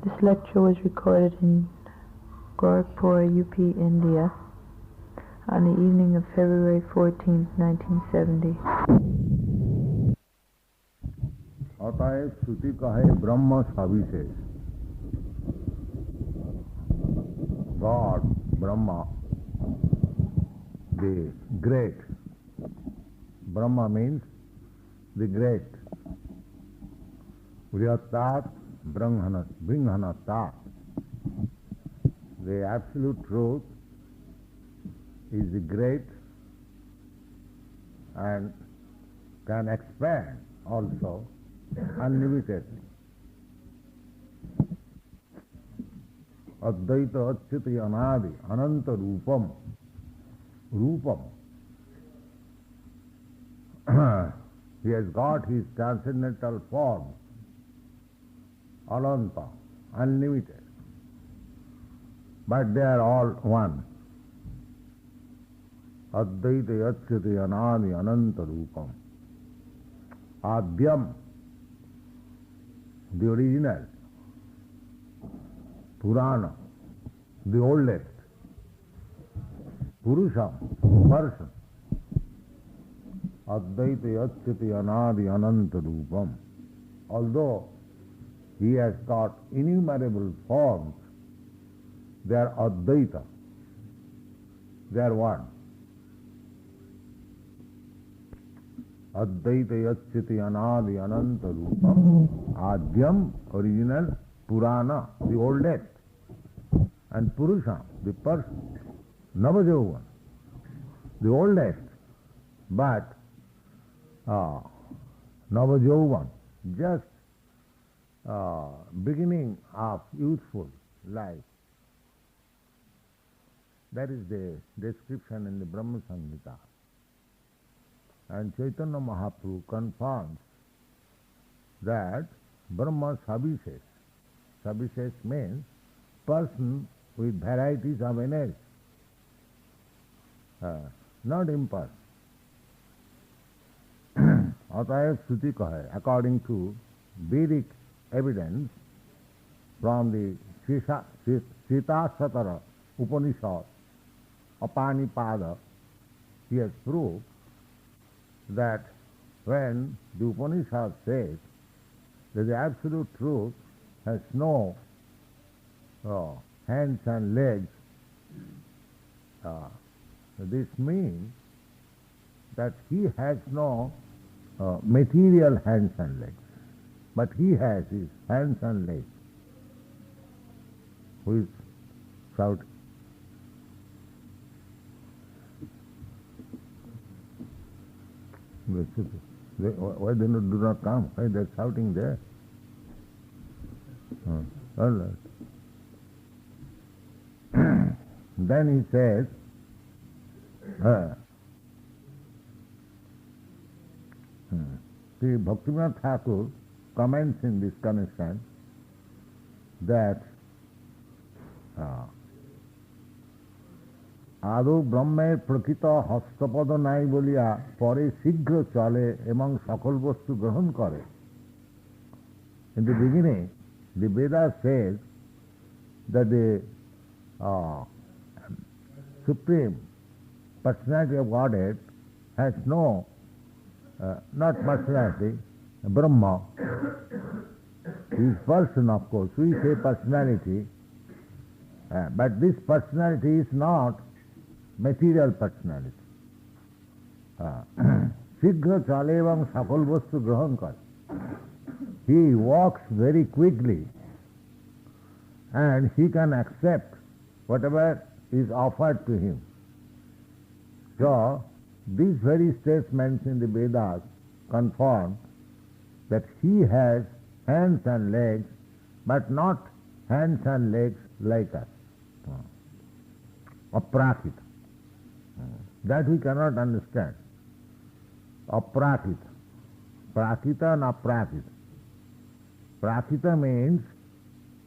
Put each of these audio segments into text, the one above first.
This lecture was recorded in Gorakhpur, UP, India, on the evening of February 14, 1970. अतएव श्रुति कहे ब्रह्म सविशेष. God, Brahma, the great. Brahma means the great. Vrihatat Brahmanatat. The absolute truth is the great and can expand also unlimitedly. Advaita Achyuti Anadi Ananta Rupam. Rupam. He has got his transcendental form, Ananta, unlimited. But they are all one. Advaita Achyuti Anadi Ananta Rupam. Adyam, the original. Purana, the oldest. Purusham, person. Advaita Achyuti Anadi Ananta Rupam. Although he has got innumerable forms, they are Advaita. They are one. Advaita Achyuti Anadi Ananta Rupam. Adyam, original. Purana, the oldest. And Purusha, the person. Navajauvan, the oldest. But Navajauvan, just beginning of youthful life. That is the description in the Brahma Samhita. And Chaitanya Mahaprabhu confirms that Brahma Savishesh. Savishesh means person with varieties of energy, not impersonal. Atayat Shruti kahe, according to Vedic evidence from the Sita-Satara Upanishad, Apanipada, he has proved that when the Upanishad says that the absolute truth has no hands and legs, this means that he has no material hands and legs, but he has his hands and legs. Who is shouting? Why they do not come? Why they are shouting there? All right. Then he says, Sri Bhaktivinoda Thakur comments in this connection that आदौ ब्रह्मेर प्रकृत हस्तपद नाई बोलिया परे शीघ्र चले एवं सकल वस्तु ग्रहण करे. In the beginning, the Veda says that the Supreme Personality of Godhead has no, not personality, Brahma. He is person, of course. We say personality, but this personality is not material personality. Shighra chalevam sakal vastu grahan kar. He walks very quickly and he can accept whatever is offered to him. So, these very statements in the Vedas confirm that he has hands and legs, but not hands and legs like us. Aprakita. That we cannot understand. Aprakita. Prakita and aprakita. Prakita means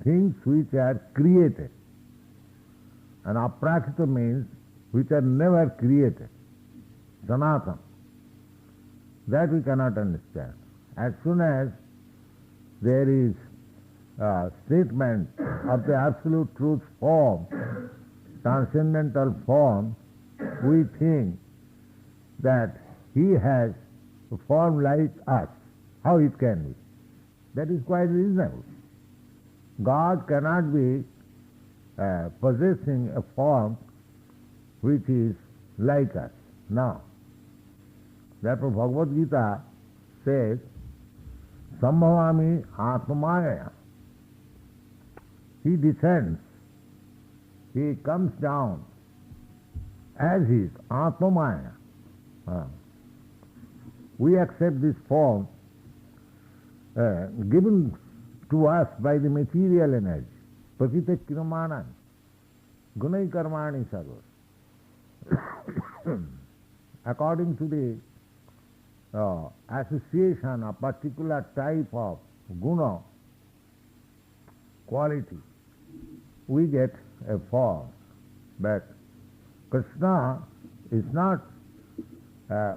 things which are created. And aprakita means which are never created. Sanatana. That we cannot understand. As soon as there is statement of the absolute truth form, transcendental form, we think that he has a form like us. How it can be? That is quite reasonable. God cannot be possessing a form which is like us. No. Therefore Bhagavad Gita says, Sambhavami Atmaya. He descends, he comes down as is, Atmaya. We accept this form given to us by the material energy. Prakita Kirmana, Gunai Karmani Sarva. According to the association of particular type of guna, quality, we get a form. But Krishna is not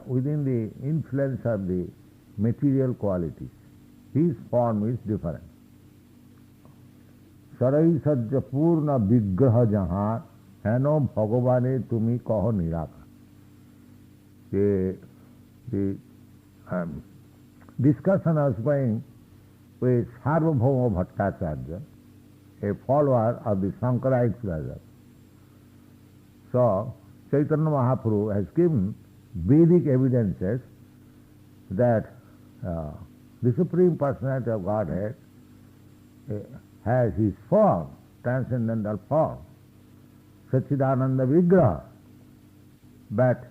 within the influence of the material qualities. His form is different. Sarai sajja purna vigraha jahan heno bhagavane tumi kaho niraka. The discussion was going with Sarvabhauma Bhattacharya, a follower of the Shankarite brother. So, Chaitanya Mahaprabhu has given Vedic evidences that the Supreme Personality of Godhead has his form, transcendental form, Satchidananda Vigraha, but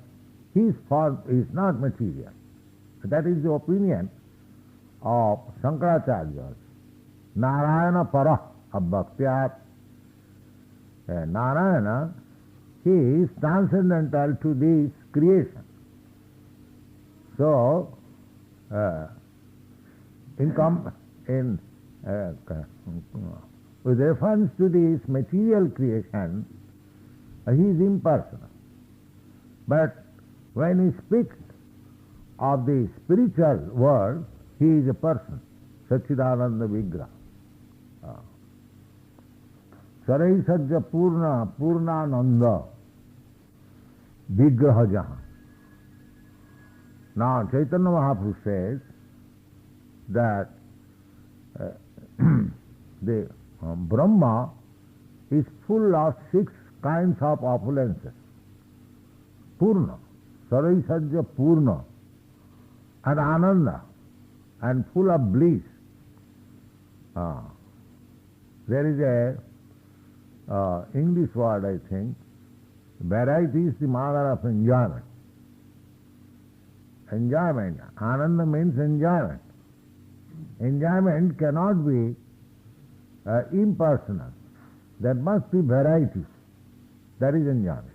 his form is not material. That is the opinion of Shankaracharya. Narayana Para Abhaktyat. Narayana, he is transcendental to this creation. So, with reference to this material creation, he is impersonal. But when he speaks of the spiritual world, he is a person, Satchidananda Vigraha. Sarai Sajja Purnananda Vigraha Jahan. Now Chaitanya Mahaprabhu says that the Brahma is full of 6 kinds of opulences. Purna, Sarai Sajja Purna, and Ananda, and full of bliss. There is a English word, I think. Variety is the mother of enjoyment. Enjoyment. Ananda means enjoyment. Enjoyment cannot be impersonal. There must be variety. That is enjoyment.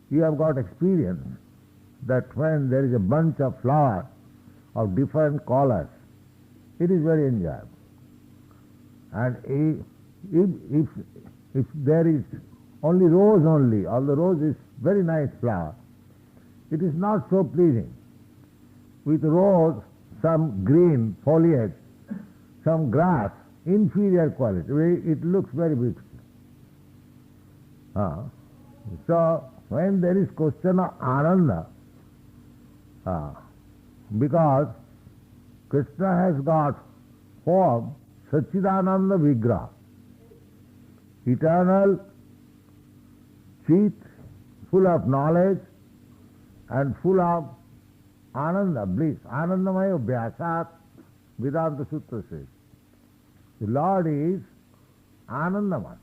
You have got experience that when there is a bunch of flowers of different colors, it is very enjoyable. And if there is only rose only, although rose is very nice flower, it is not so pleasing. With rose, some green foliage, some grass, inferior quality. It looks very beautiful. So, when there is question of Ananda, because Krishna has got form Satchidananda Vigraha, eternal, cheat, full of knowledge and full of Ananda, bliss. Anandamaya Vyasat, Vedanta Sutra says. The Lord is Anandaman.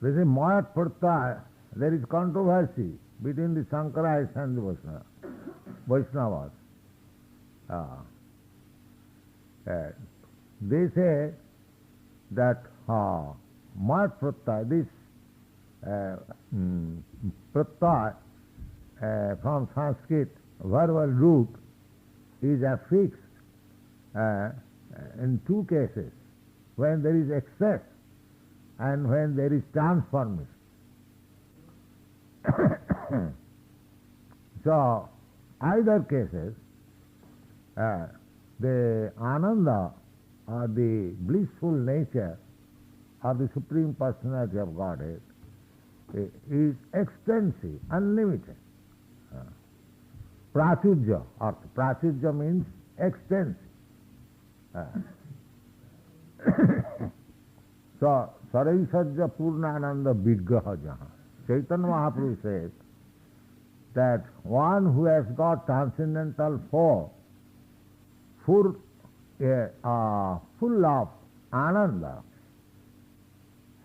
There is a Mayat Pratyaya, there is controversy between the Shankarites and the Vaishnavas. They say that Mayat Pratyaya, this Pratyaya from Sanskrit verbal root is affixed in 2 cases, when there is excess and when there is transformation. So, either cases, the Ananda or the blissful nature of the Supreme Personality of Godhead is extensive, unlimited. Prachurya, or prachurya means extensive. So, Saraisarja Purnananda Vigraha Jaha. Chaitanya Mahaprabhu says that one who has got transcendental form, full of ananda,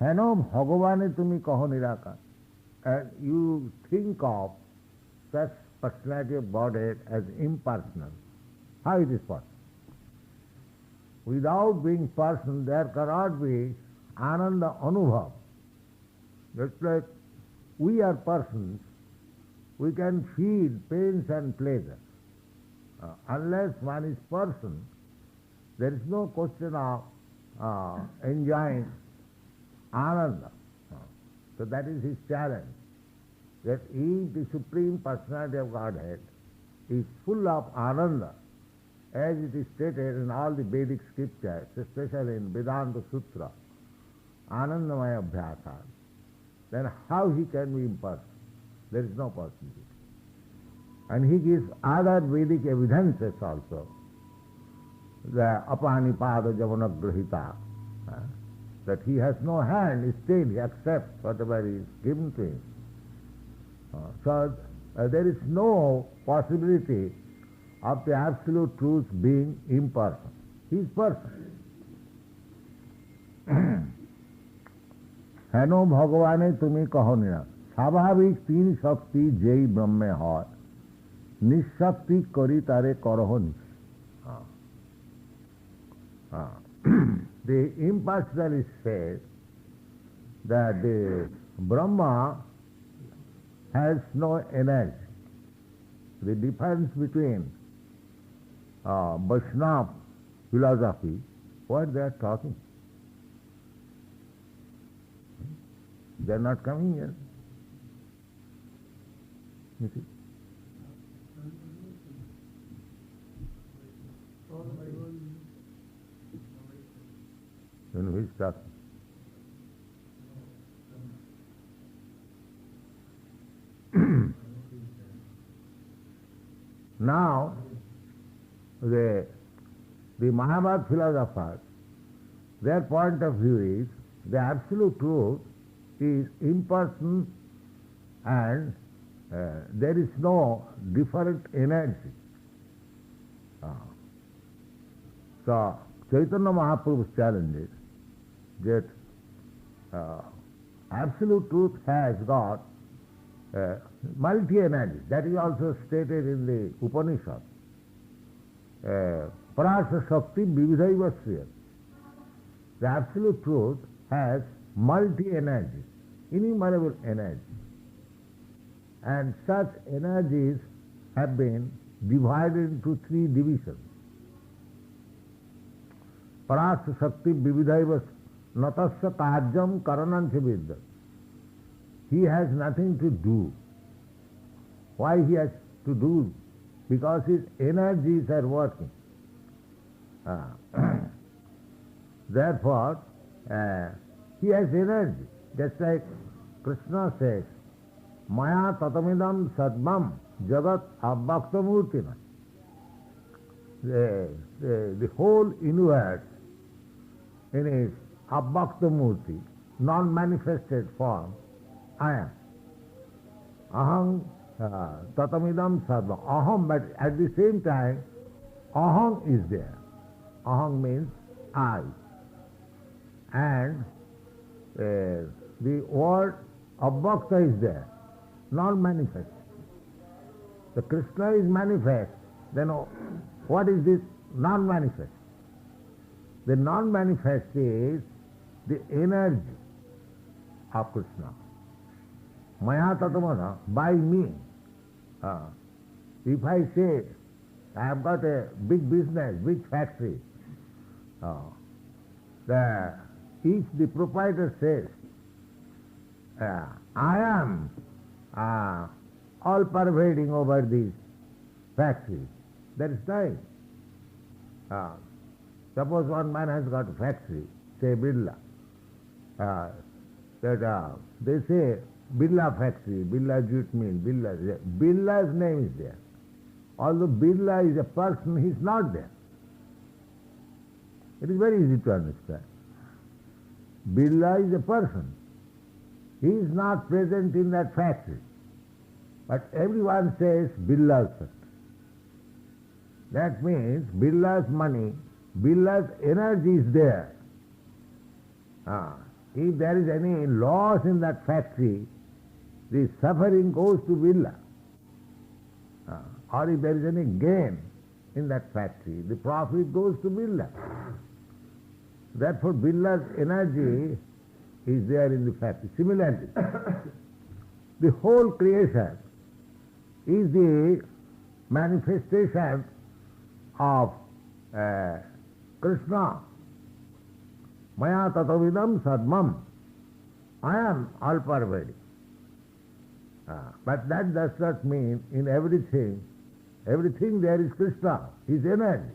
Heno Bhagavane Tumi Kaho Nirakar, and you think of such personality of Godhead as impersonal. How it is possible? Without being personal, there cannot be ananda anubhav. Just like we are persons, we can feel pains and pleasure. Unless one is person, there is no question of enjoying ananda. So that is his challenge, that he, the Supreme Personality of Godhead, is full of ananda, as it is stated in all the Vedic scriptures, especially in Vedanta Sutra, Anandamaya Abhyasa. Then how he can be impersonal? There is no possibility. And he gives other Vedic evidences also. The Apanipada Javanagrahita, that he has no hand, still he accepts whatever is given to him. So there is no possibility of the absolute truth being impersonal. He is person. हेनो भगवाने तुम्हें कहो निरा स्वाभाविक तीन शक्ति जय ब्रह्मे है निशक्ति करी तारे करहो नि The impersonalist says that the Brahma has no energy. The difference between Vaishnava philosophy, what they are talking. They are not coming here. You see? Then who is talking? Now, the Mahabharata philosophers, their point of view is the absolute truth is impersonal and there is no different energy. So, Chaitanya Mahaprabhu's challenge is that absolute truth has got multi-energy. That is also stated in the Upanishad. Parasa Shakti Vividhaivasya. The absolute truth has multi-energy, innumerable energy. And such energies have been divided into three divisions. Parasa Shakti Vividhaivasya Natasya Kajam Karanancha Vidya. He has nothing to do. Why he has to do? Because his energies are working. Therefore, he has energy. Just like Krishna says, Maya tatamidam sadmam jagat abhaktamurtina. The whole universe in its abhaktamurti, non-manifested form, I am. Aham tatamidam sadmam. Aham, but at the same time, aham is there. Aham means I. And the word abhakta is there, non-manifest. The Krishna is manifest, then what is this non-manifest? The non-manifest is the energy of Krishna. Maya tatamana, by me. If I say, I have got a big business, big factory, the proprietor says, I am all pervading over this factory. That is right. Suppose one man has got a factory, say Birla. They say Birla factory, Birla jute mill, Birla's name is there. Although Birla is a person, he is not there. It is very easy to understand. Birla is a person. He is not present in that factory. But everyone says Birla's factory. That means Birla's money, Birla's energy is there. If there is any loss in that factory, the suffering goes to Birla. Or if there is any gain in that factory, the profit goes to Birla. Therefore, Birla's energy is there in the factory. Similarly, the whole creation is the manifestation of Krishna. Maya tatavidam sadmam. I am all pervading. But that does not mean in everything there is Krishna, his energy.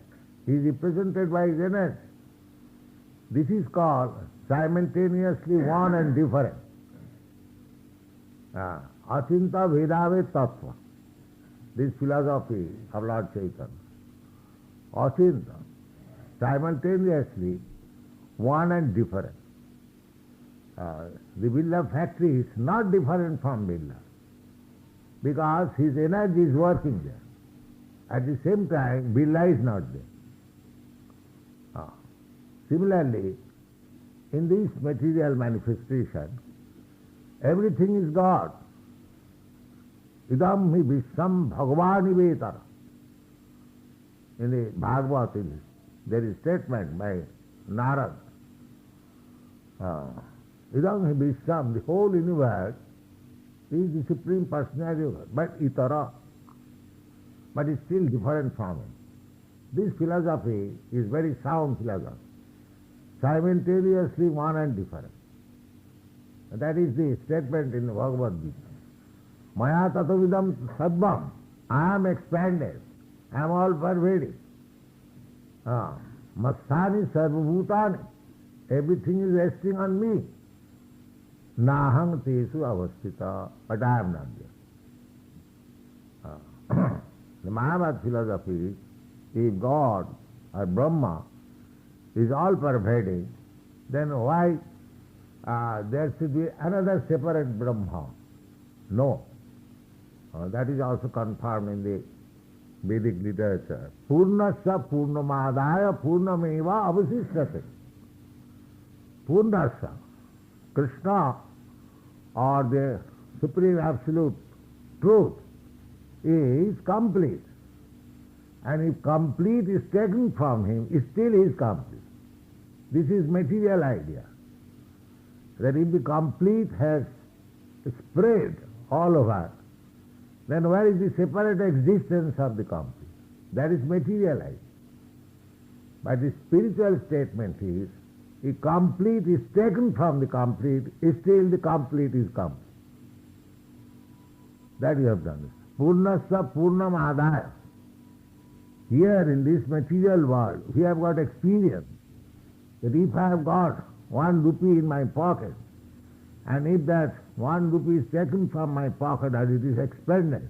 He is represented by his energy. This is called simultaneously one and different. Achinta Vedave Tattva. This philosophy of Lord Chaitanya. Achinta, simultaneously one and different. The Birla factory is not different from Birla because his energy is working there. At the same time, Birla is not there. Similarly, in this material manifestation, everything is God. Idam hi visham bhagavani vetara. In the Bhagavad, there is statement by Narad. Idam hi visham, the whole universe is the Supreme Personality of God, but itara, but it's still different from him. This philosophy is very sound philosophy. Simultaneously one and different. That is the statement in the Bhagavad Gita. Maya tatavidam sadvam. I am expanded. I am all pervading. Masthani sarvabhutani. Everything is resting on me. Nahang tesu avastita. But I am not there. The Mahabharata philosophy is God or Brahma is all pervading, then why there should be another separate Brahma? No. That is also confirmed in the Vedic literature. Purnasya purnamadaya purnameva avasishyate. Purnasya, Krishna or the Supreme Absolute Truth is complete. And if complete is taken from him, still he is complete. This is material idea. That if the complete has spread all over, then where is the separate existence of the complete? That is material idea. But the spiritual statement is, if complete is taken from the complete, still the complete is complete. That you have done. Purnasya purnam adaya. Here in this material world, we have got experience that if I have got 1 rupee in my pocket, and if that 1 rupee is taken from my pocket and it is expended,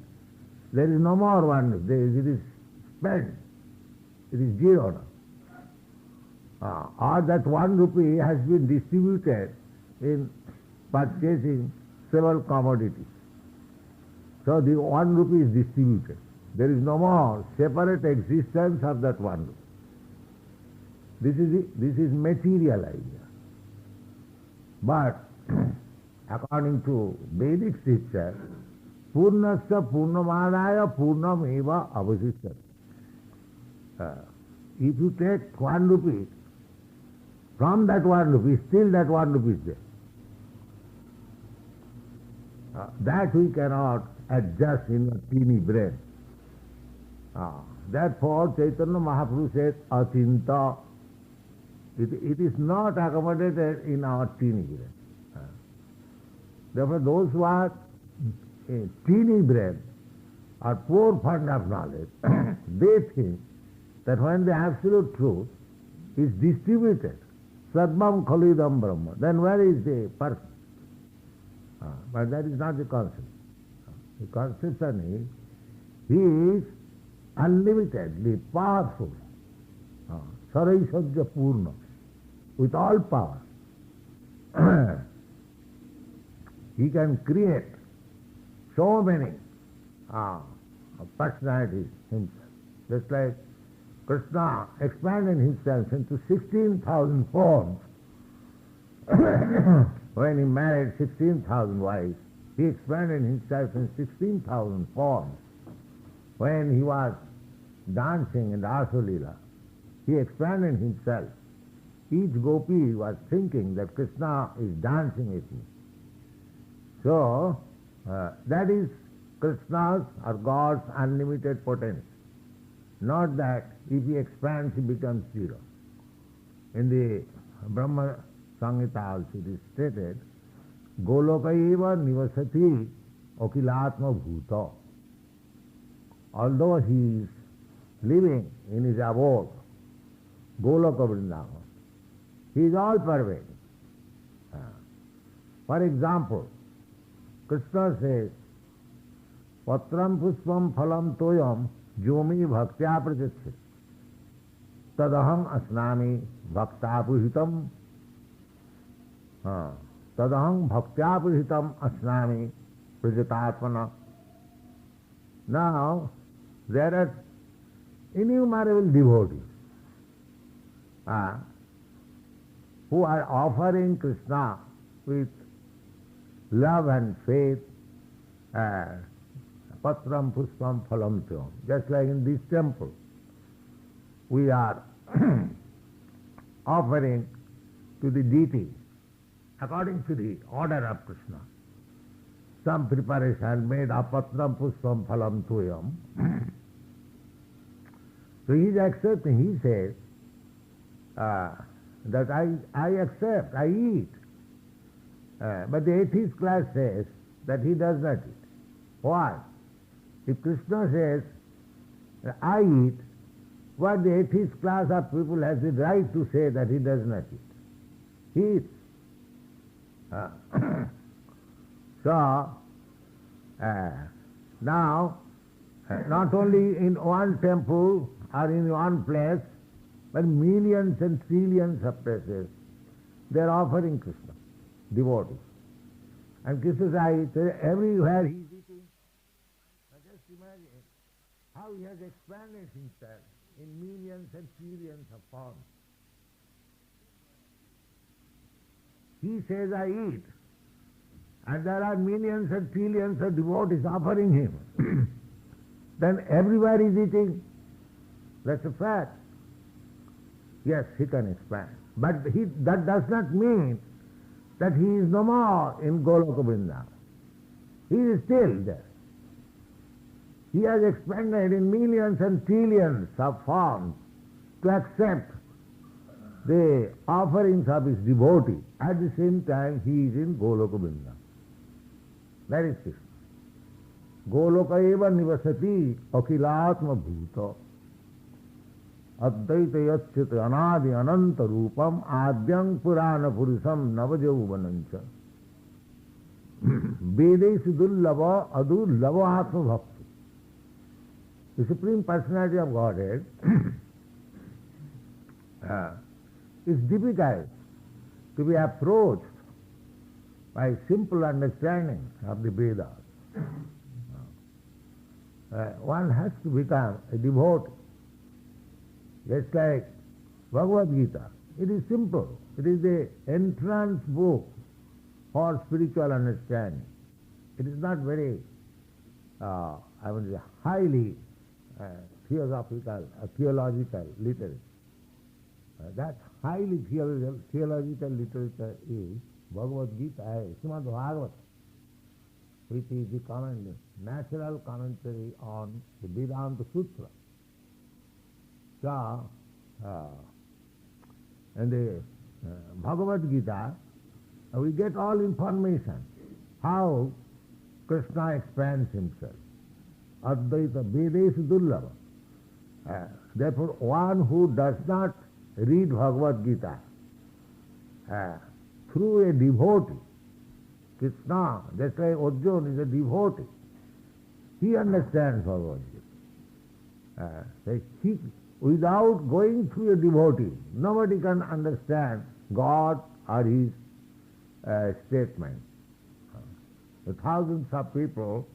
there is no more 1 rupee, it is spent, it is zero now. Or that 1 rupee has been distributed in purchasing several commodities. So the 1 rupee is distributed. There is no more separate existence of that 1 rupee. This is material idea. But according to Vedic scripture, Purnasya Purnamadaya Purnameva Avasishyate. If you take 1 rupee, from that 1 rupee, still that 1 rupee is there. That we cannot adjust in a teeny brain. Therefore, Chaitanya Mahaprabhu says, Achinta. It is not accommodated in our teeny brain. Therefore, those who are teeny brain or poor fund of knowledge, they think that when the absolute truth is distributed, Sadmam Khalidam Brahma, then where is the person? But that is not the concept. The conception is, he is unlimitedly powerful, Saraisajya Purna, with all power. He can create so many personalities himself. Just like Krishna expanded himself into 16,000 forms. When he married 16,000 wives, he expanded himself in 16,000 forms. When he was dancing in Rasa Leela, he expanded himself. Each gopi was thinking that Krishna is dancing with me. So, that is Krishna's or God's unlimited potency. Not that if he expands, he becomes zero. In the Brahma Samhita also it is stated, Golokaiva nivasati okilatma bhuta. Although he is living in his abode, Goloka Vrindavan, he is all pervading. For example, Krishna says, Patram puspam phalam toyam jomi bhaktya prajatsit tadaham asnami bhaktapuhitam tadaham bhaktapuhitam asnami prajatatmana. Now, there are innumerable devotees who are offering Krishna with love and faith, patram puspam phalam tyam. Just like in this temple, we are offering to the deity, according to the order of Krishna, some preparation made of patram puspam phalam tyam. So he is accepting, he says, that I accept, I eat. But the atheist class says that he does not eat. Why? If Krishna says, I eat, what the atheist class of people has the right to say that he does not eat? He eats. So, now, not only in one temple or in one place, but millions and trillions of places, they are offering Krishna, devotees. And Krishna says, everywhere he is eating. Now just imagine how he has expanded himself in millions and trillions of forms. He says, I eat. And there are millions and trillions of devotees offering him. Then everywhere is eating. That's a fact. Yes, he can expand. But that does not mean that he is no more in Goloka Vrindavan. He is still there. He has expanded in millions and trillions of forms to accept the offerings of his devotee. At the same time, he is in Goloka Vrindavan. That is Krishna. Goloka eva nivasati akilatma bhuta advaita yachyate anadi ananta rupam adyang purana purusham navajauvanancha vedesu dullava adullava atma bhakti. The Supreme Personality of Godhead is difficult to be approached by simple understanding of the Vedas. One has to become a devotee. Just like Bhagavad Gita. It is simple. It is the entrance book for spiritual understanding. It is not very, highly philosophical, theological literature. That highly theological literature is Bhagavad Gita, Srimad Bhagavatam, which is the natural commentary on the Vedanta Sutra. So, in the Bhagavad Gita, we get all information how Krishna expands himself. Advaita Vedesu Dullava. Therefore, one who does not read Bhagavad Gita through a devotee, Krishna, just like Arjuna is a devotee, he understands Bhagavad Gita. Without going through a devotee, nobody can understand God or his statement. The thousands of people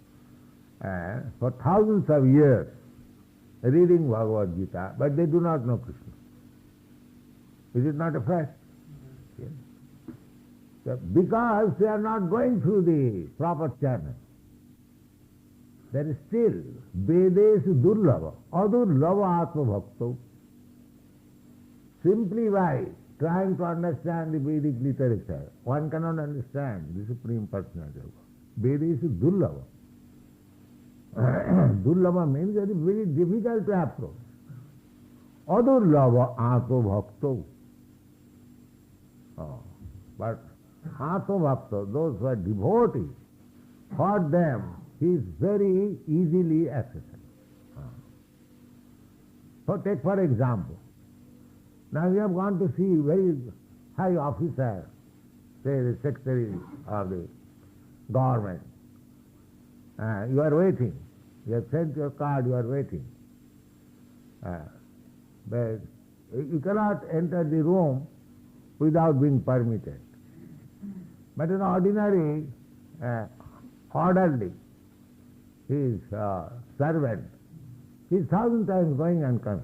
for thousands of years reading Bhagavad Gita, but they do not know Krishna. Is it not a fact? Yes. So because they are not going through the proper channel. There is still Vedesu Durlava, Adurlava Atma Bhakto. Simply by trying to understand the Vedic literature, one cannot understand the Supreme Personality of God. Vedesu Durlava. Durlava means that it is very difficult to approach. Adurlava Atma Bhakto. But Atma Bhakto, those who are devotees, for them he is very easily accessible. So take for example, now you have gone to see very high officer, say the secretary of the government. You are waiting. You have sent your card, you are waiting. But you cannot enter the room without being permitted. But an ordinary orderly, his servant, he is 1,000 times going and coming.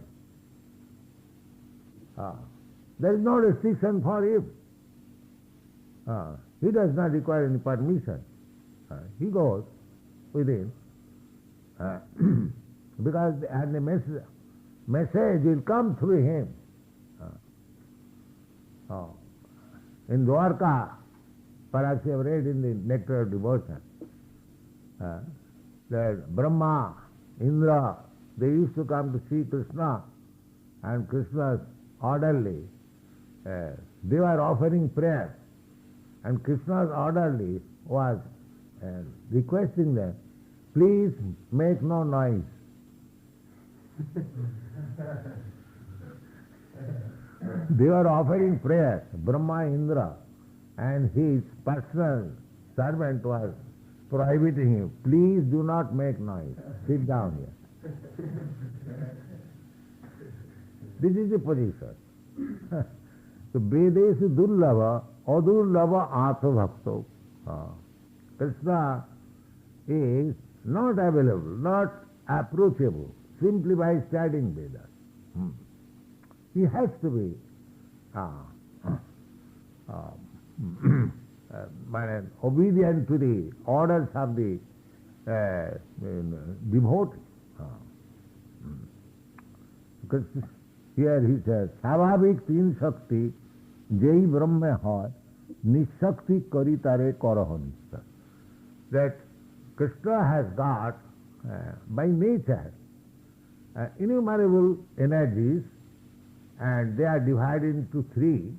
There is no restriction for him. He does not require any permission. He goes within because and the message will come through him. In Dwarka, perhaps you have read in the Nectar of Devotion, that Brahma, Indra, they used to come to see Krishna, and Krishna's orderly, they were offering prayer, and Krishna's orderly was requesting them, please make no noise. They were offering prayer, Brahma, Indra, and his personal servant was prohibiting him, please do not make noise, sit down here. This is the position. So Vedesu Durlava, Adurlava Atma Bhakto. Krishna is not available, not approachable, simply by studying Vedas. He has to be obedient to the orders of the devotee. Because here he says, Savabhik Tin Shakti Jai Brahma Hoy Nishakti Karitare Karahanista. That Krishna has got by nature innumerable energies, and they are divided into three,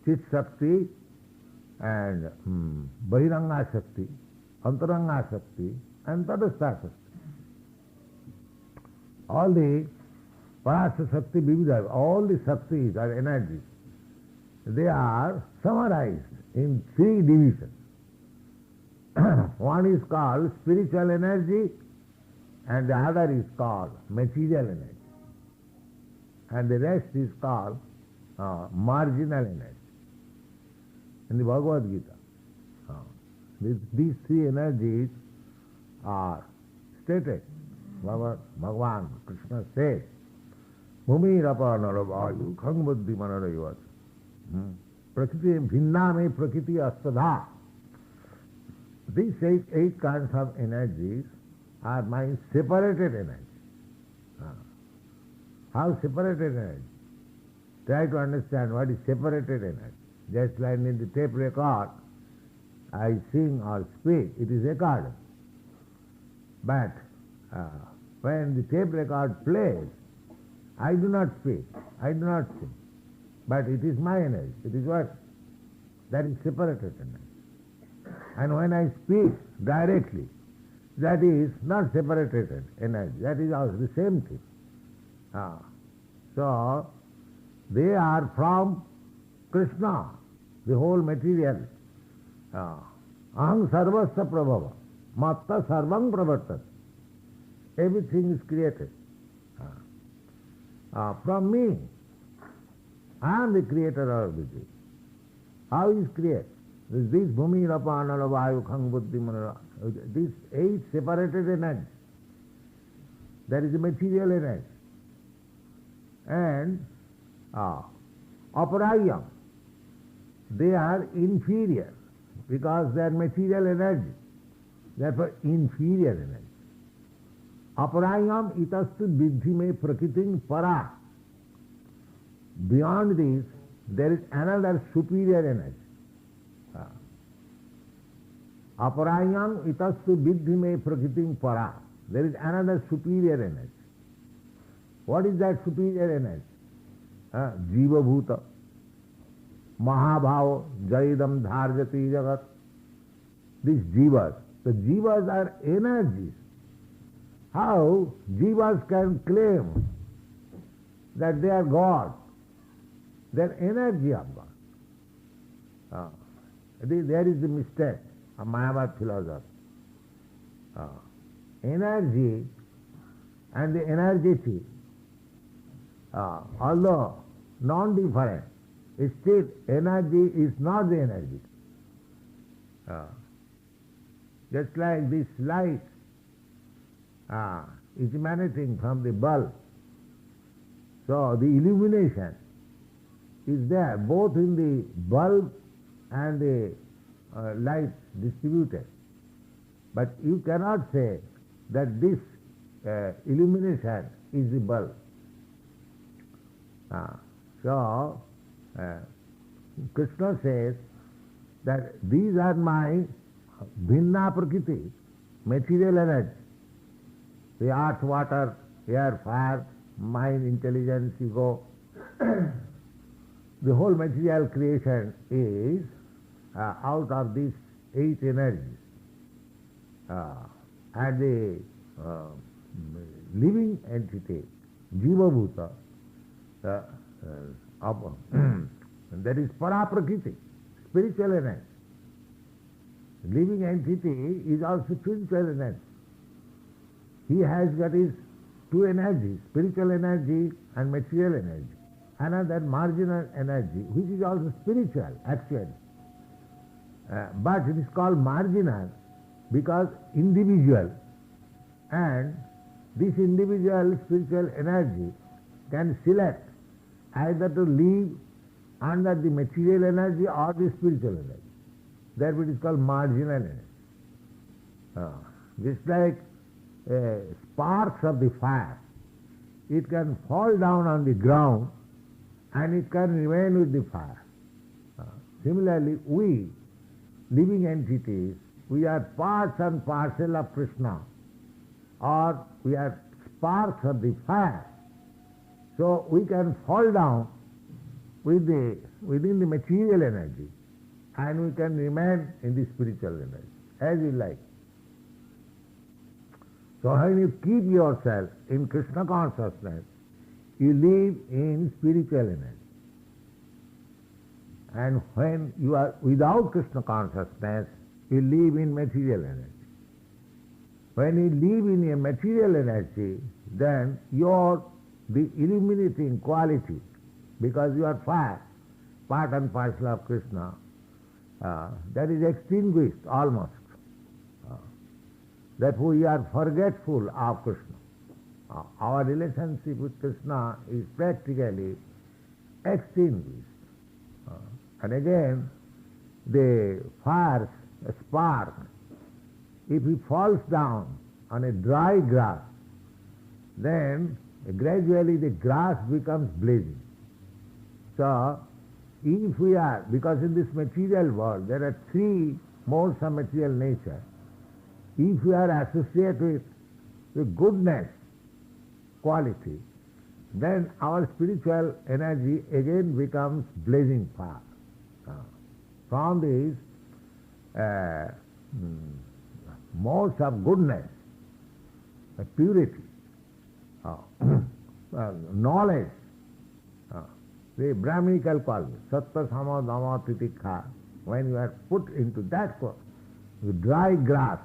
Chit Shakti and Bahiranga Shakti, Antaranga Shakti and Tadastha Shakti. All the Parasa Shakti, Vividha, all the Shaktis or energies, they are summarized in three divisions. One is called spiritual energy and the other is called material energy. And the rest is called marginal energy. In the Bhagavad Gita, these three energies are stated. Bhagavan Krishna says, Bhumi Rapa Naravayu Khang Buddhi Manarayavat. Prakriti Bhinname Prakriti Astadha. These eight kinds of energies are my separated energy. How separated energy? Try to understand what is separated energy. Just like in the tape record, I sing or speak, it is recorded. But when the tape record plays, I do not speak, I do not sing. But it is my energy. It is what? That is separated energy. And when I speak directly, that is not separated energy. That is also the same thing. So, they are from Krishna, the whole material. Aham sarvasya prabhava, matta sarvam pravartat. Everything is created from me. I am the creator of everything. How is created? This bhumi, rapa, anala, vayu, khang, buddhi, manala, these 8 separated energies. That is the material energy. And aparayam, they are inferior because they are material energy. Therefore, inferior energy. Aparayam itastu vidhi me prakritim para. Beyond this, there is another superior energy. Aparayam itastu vidhi me prakritim para. There is another superior energy. What is that superior energy? Jiva bhuta, mahabhava, jaidam dharjati jagat. These jivas, the jivas are energies. How jivas can claim that they are God? They are energy of God. There is the mistake of Mayavad philosophy. Energy and the energety, although non-different, still energy is not the energy. Just like this light is emanating from the bulb. So the illumination is there both in the bulb and the light distributed. But you cannot say that this illumination is the bulb. So Krishna says that these are my bhinna prakriti, material energy. The earth, water, air, fire, mind, intelligence, ego. The whole material creation is out of these 8 energies. And the living entity, Jiva Bhuta, that is Paraprakriti, spiritual energy. Living entity is also spiritual energy. He has got his 2 energies, spiritual energy and material energy. Another marginal energy, which is also spiritual, actually. But it is called marginal because individual, and this individual spiritual energy can select either to live under the material energy or the spiritual energy. Therefore it is called marginal energy. Just like sparks of the fire, it can fall down on the ground and it can remain with the fire. Similarly, we, living entities, we are parts and parcel of Krishna, or we are sparks of the fire. So we can fall down within the material energy and we can remain in the spiritual energy, as you like. So when you keep yourself in Krishna consciousness, you live in spiritual energy. And when you are without Krishna consciousness, you live in material energy. When you live in a material energy, then the illuminating quality, because you are fire, part and parcel of Krishna, that is extinguished almost. Therefore we are forgetful of Krishna. Our relationship with Krishna is practically extinguished. And again, the fire, a spark, if it falls down on a dry grass, then gradually the grass becomes blazing. So, if we are, because in this material world there are 3 modes of material nature, if we are associated with goodness quality, then our spiritual energy again becomes blazing fire. From these modes of goodness, purity, knowledge, the Brahminical quality, sattva, sama, dhamma, titikha, when you are put into that dry grass,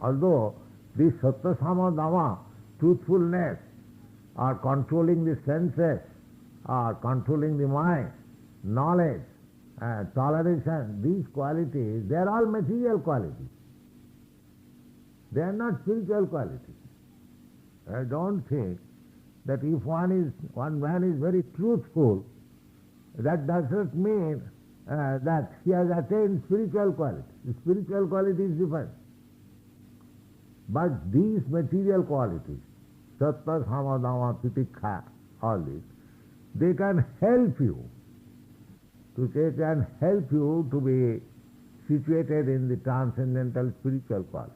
although this sattva, sama, dhamma, truthfulness, or controlling the senses, or controlling the mind, knowledge, toleration, these qualities, they are all material qualities. They are not spiritual qualities. I don't think that if one man is very truthful, that does not mean that he has attained spiritual quality. The spiritual quality is different. But these material qualities, sattva, sama, dhamma, titikha, all these, they can help you to to be situated in the transcendental spiritual quality.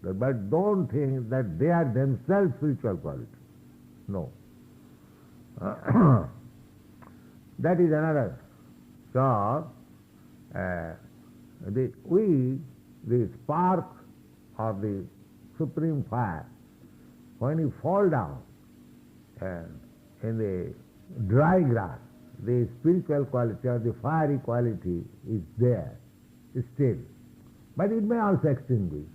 But don't think that they are themselves spiritual quality. No. That is another. So, the spark of the supreme fire, when you fall down in the dry grass, the spiritual quality or the fiery quality is there, still. But it may also extinguish.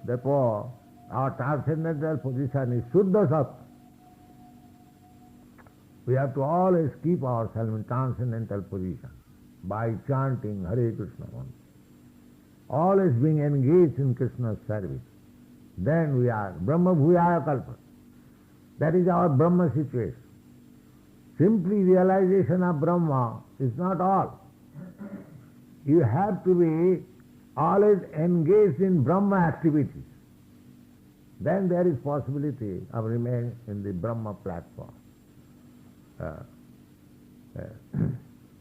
Therefore, our transcendental position is Shuddha Sattva. We have to always keep ourselves in transcendental position by chanting Hare Krishna mantra. Always being engaged in Krishna's service. Then we are Brahma Bhuyaya Kalpa. That is our Brahma situation. Simply realization of Brahma is not all. You have to be always engaged in Brahma activities. Then there is possibility of remaining in the Brahma platform.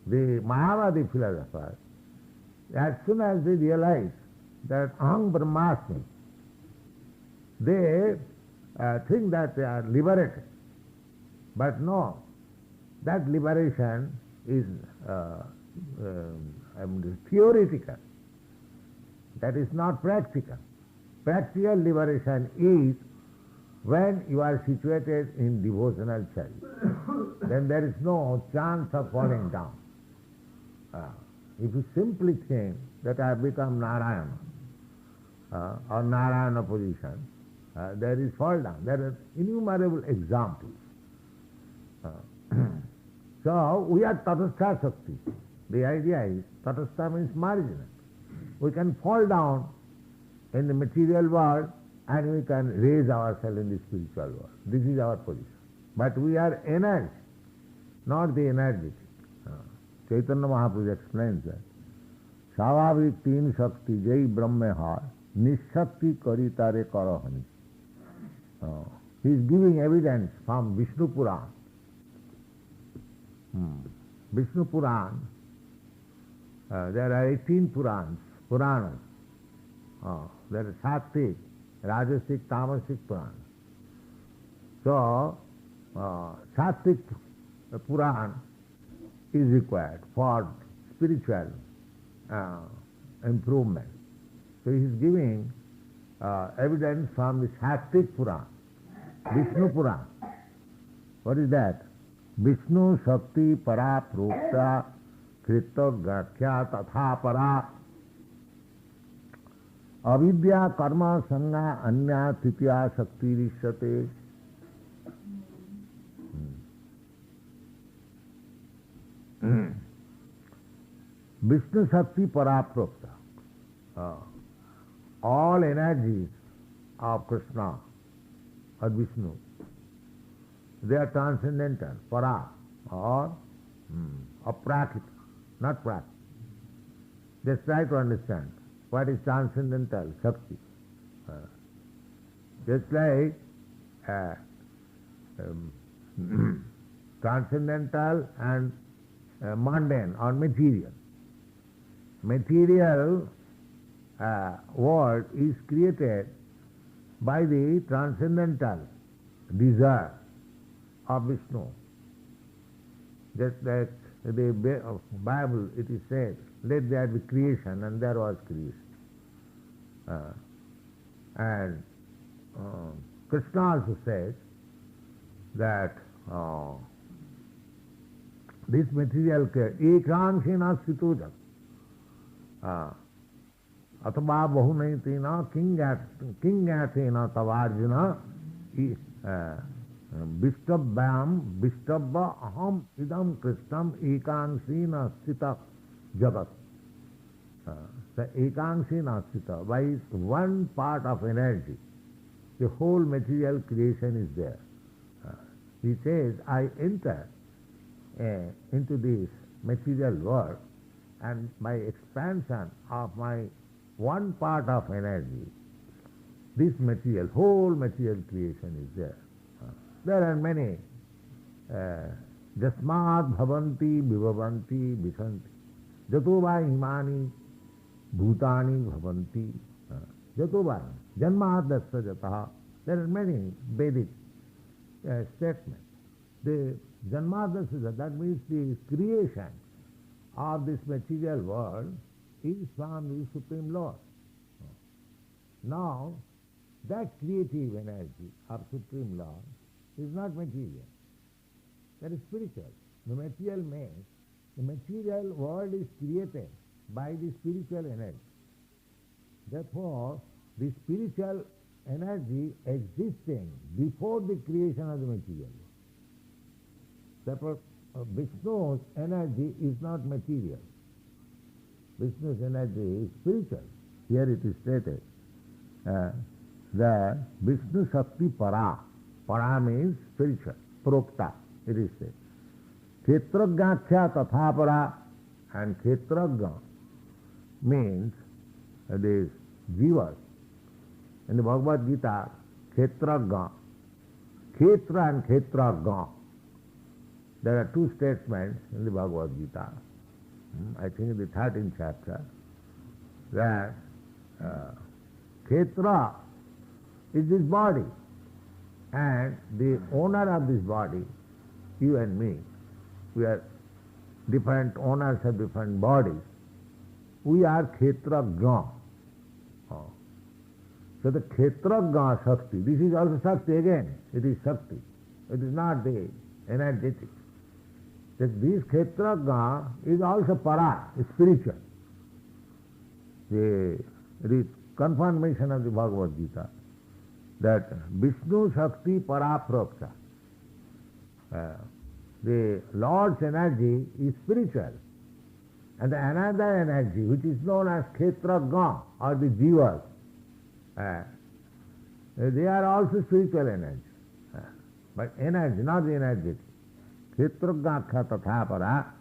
The Mayavadi philosophers, as soon as they realize that Aham Brahmasmi, they think that they are liberated. But no, that liberation is theoretical. That is not practical. Practical liberation is when you are situated in devotional service. Then there is no chance of falling down. If you simply think that I have become Narayana or Narayana position, there is fall down. There are innumerable examples. So we are Tatastha Shakti. The idea is Tatastha means marginal. We can fall down in the material world and we can raise ourselves in the spiritual world. This is our position. But we are energy, not the energetic. Chaitanya Mahaprabhu explains that Savavik teen shakti jai brahme har nishakti karitare karahani. He is giving evidence from Vishnu Puran. Vishnu Puran, there are 18 Puranas. There are Sattvic, Rajasic, Tamasic Puranas. So, Sattvic Puran is required for spiritual improvement. So he is giving evidence from the Sattvic Puran, Vishnu Puran. What is that? Vishnu Shakti Para Prokta Krita Gakhya Tatha Para Avidya Karma Sanga Anya Titya Shakti Rishyate. Vishnu Shakti Para Prokta. All energies of Krishna or Vishnu, they are transcendental, para, or aprakita, not prakita. Just try to understand what is transcendental, Shakti. Just like transcendental and mundane or material. Material world is created by the transcendental desire of Vishnu. Just like the Bible, it is said, let there be creation, and there was creation. And Krishna also says that this material ekanshena situjat atva bahunaitina kingatena tavarjuna Vishtabba aham idam krishnam ekanshena sita jagat. The ekanshena sita, by one part of energy, the whole material creation is there. He says, I enter into this material world, and by expansion of my one part of energy, this material, whole material creation is there. There are many. Jasmad bhavanti vibhavanti visanti. Jatova imani bhutani bhavanti. Jatova janmad dasya jataha. There are many Vedic statements. The janmad dasya, that means the creation of this material world is from the Supreme Lord. Now, that creative energy of Supreme Lord is not material. That is spiritual. The material world is created by the spiritual energy. Therefore, the spiritual energy existing before the creation of the material. Therefore, Vishnu's energy is not material. Vishnu's energy is spiritual. Here it is stated that Vishnu Shakti Para. Para means spiritual. Prokta, it is said. Kshetrajñākya tatha para. And Kshetrajña means these jivas. In the Bhagavad Gita, Kshetrajña, Kshetra and Kshetrajña. There are two statements in the Bhagavad Gita. I think in the 13th chapter, that Kshetra is this body, and the owner of this body, you and me, we are different owners of different bodies. We are Kshetrajña. So the Kshetrajña Shakti, this is also Shakti again. It is Shakti. It is not the energetic. That this Kshetrajña is also Para, spiritual. It is confirmation of the Bhagavad Gita that Vishnu Shakti Para Prokta. The Lord's energy is spiritual, and the another energy which is known as Kshetrajña or the Jivas, they are also spiritual energy, but energy, not the energetic. Kshetrajñākya tatha para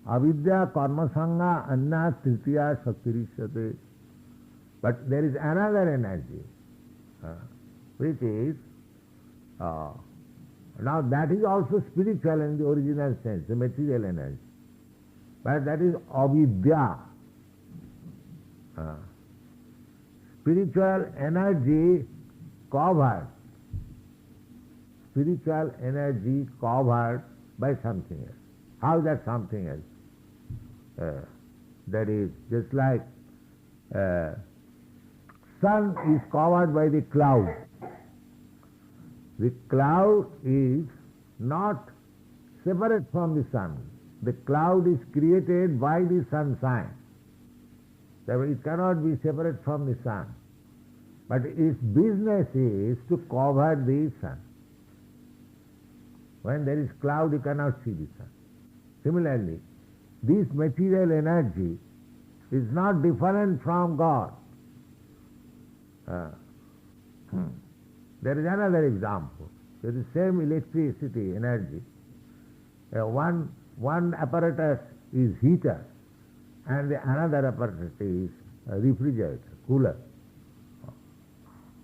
avidya karma sangha anna tritiya shaktirishyate. But there is another energy, which is, now that is also spiritual in the original sense, the material energy. But that is avidya. Spiritual energy covered. Spiritual energy covered by something else. How is that something else? That is just like sun is covered by the cloud. The cloud is not separate from the sun. The cloud is created by the sunshine. Therefore, it cannot be separate from the sun. But its business is to cover the sun. When there is cloud, you cannot see the sun. Similarly, this material energy is not different from God. There is another example. There is the same electricity energy. One apparatus is heater, and the another apparatus is a refrigerator, cooler.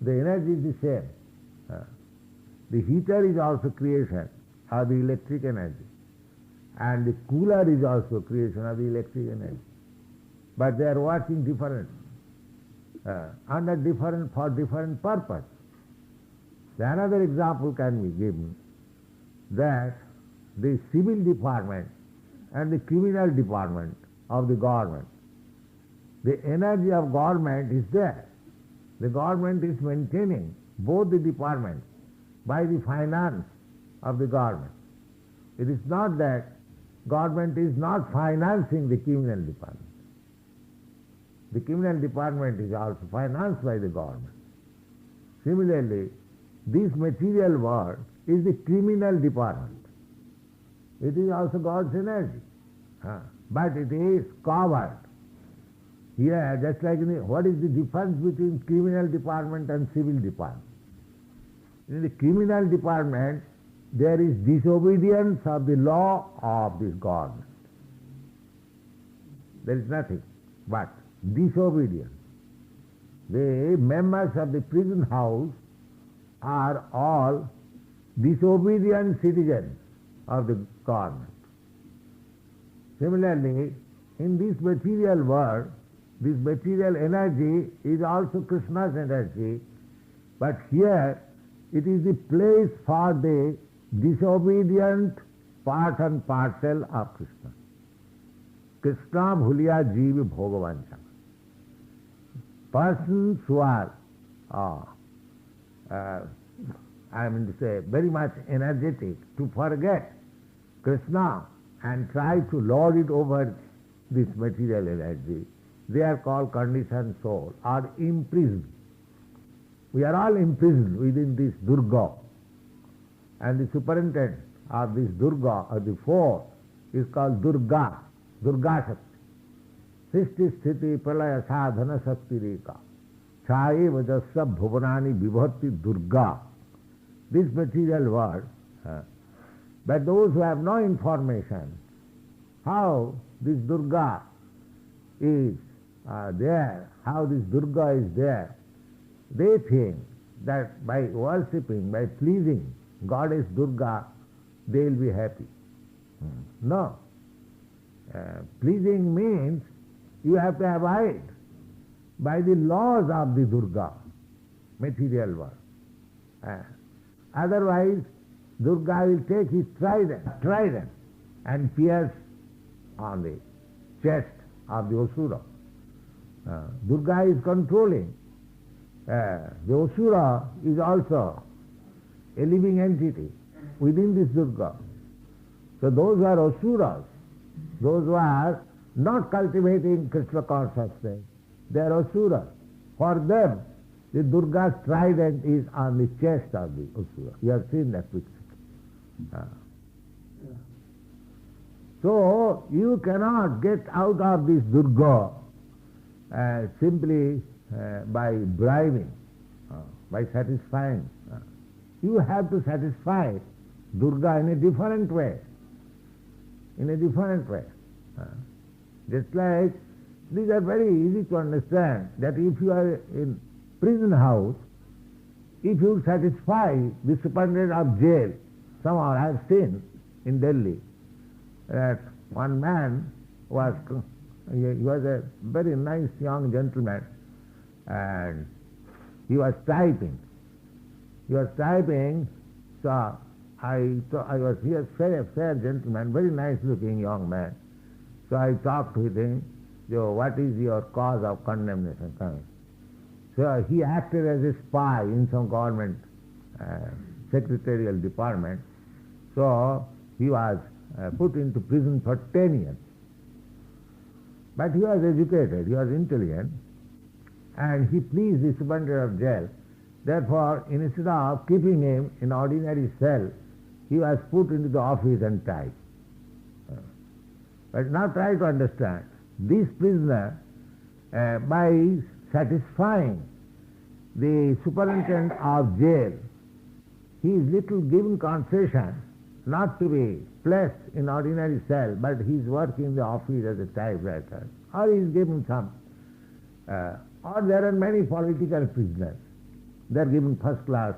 The energy is the same. The heater is also creation of the electric energy, and the cooler is also creation of the electric energy. But they are working different, for different purpose. Another example can be given that the civil department and the criminal department of the government, the energy of government is there. The government is maintaining both the departments by the finance of the government. It is not that government is not financing the criminal department. The criminal department is also financed by the government. Similarly, this material world is the criminal department. It is also God's energy. But it is covered. Here, just like what is the difference between criminal department and civil department? In the criminal department, there is disobedience of the law of this government. There is nothing but disobedience. The members of the prison house are all disobedient citizens of the government. Similarly, in this material world, this material energy is also Krishna's energy, but here it is the place for the disobedient part and parcel of Krishna. Krishna bhuliya jeev bhogavanta. Persons who are, I mean to say, very much energetic to forget Krishna and try to lord it over this material energy, they are called conditioned soul or imprisoned. We are all imprisoned within this Durga. And the superintendent of this Durga, or the force, is called Durga, Durga Shakti. Sisti Sthiti Pralaya Sadhana Shakti Reka. Chaye Vajasya Bhuvanani Vibhati Durga. This material world, but those who have no information how this Durga is there, how this Durga is there, they think that by worshipping, by pleasing Goddess Durga, they will be happy. No. Pleasing means you have to abide by the laws of the Durga, material world. Otherwise, Durga will take his trident and pierce on the chest of the Asura. Durga is controlling. The Asura is also a living entity within this Durga. So those who are Asuras, those who are not cultivating Krishna consciousness, they are Asuras. For them, the Durga's trident is on the chest of the Asura. You have seen that picture. So you cannot get out of this Durga simply by bribing, by satisfying. You have to satisfy Durga in a different way. In a different way. Just like, these are very easy to understand, that if you are in prison house, if you satisfy the superintendent of jail, somehow I have seen in Delhi that one man he was a very nice young gentleman, and he was typing. So he was fair gentleman, very nice looking young man. So I talked with him, what is your cause of condemnation? So he acted as a spy in some government secretarial department. So he was put into prison for 10 years. But he was educated, he was intelligent, and he pleased the superintendent of jail. Therefore, instead of keeping him in ordinary cell, he was put into the office and typed. But now try to understand, this prisoner, by satisfying the superintendent of jail, he is little given concession not to be placed in ordinary cell, but he is working in the office as a typewriter, or he is given some, or there are many political prisoners. They are given first class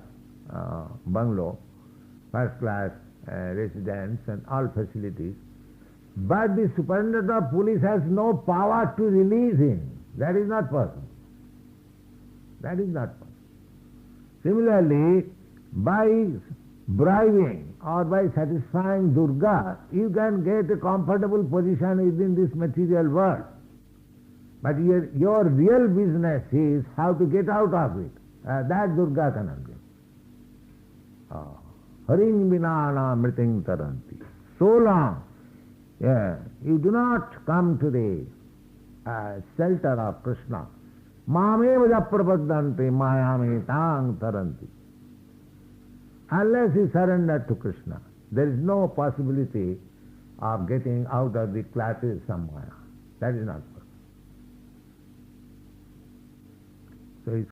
bungalow, first class residence and all facilities. But the superintendent of police has no power to release him. That is not possible. That is not possible. Similarly, by bribing or by satisfying Durga, you can get a comfortable position within this material world. But your real business is how to get out of it. That Durga cannot give. Haring vinana mriting taranti. So long, you do not come to the shelter of Krishna. Mameva japrapaddanti mayame tang taranti. Unless you surrender to Krishna, there is no possibility of getting out of the clutches of Maya. That is not possible. So his